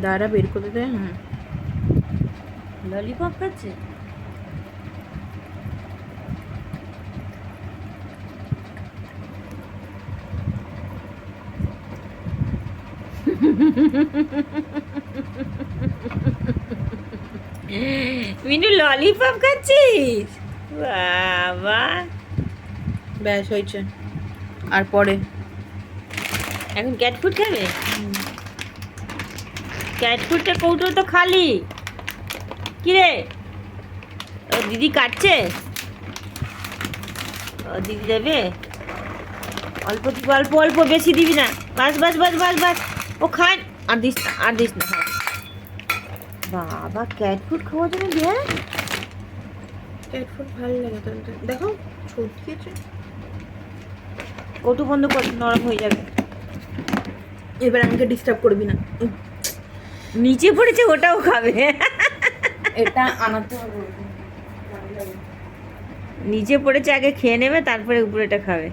দাঁড়া বের করে দে। ললিপপ খাচ্ছে। মিনু ললিপপ খাচ্ছিস? বাবা, ব্যাস হয়েছে। আর পরে এখন ক্যাট ফুড খাবে? ক্যাট ফুডটা কৌটো তো খালি। কিরে, ও দিদি কাটছে? ও দিদি দেবে? অল্প দিবি, অল্প অল্প, বেশি দিবি না। বাস বাস বাস বাস বাস। ও খায়, আর দিস না, আর দিস না। বাবা, ক্যাট ফুড খাওয়ার জন্য দিয়ে? ক্যাট ফুড ভালো লাগে তো। দেখো ছটকিয়েছে। কৌটো বন্ধ কর, নরম হয়ে যাবে। এবার আমাকে ডিস্টার্ব করবি না। নিচে পড়েছে, ওটাও খাবে। এটা আনাতে হবে। নিচে পড়েছে, আগে খেয়ে নেবে, তারপরে উপরেটা খাবে।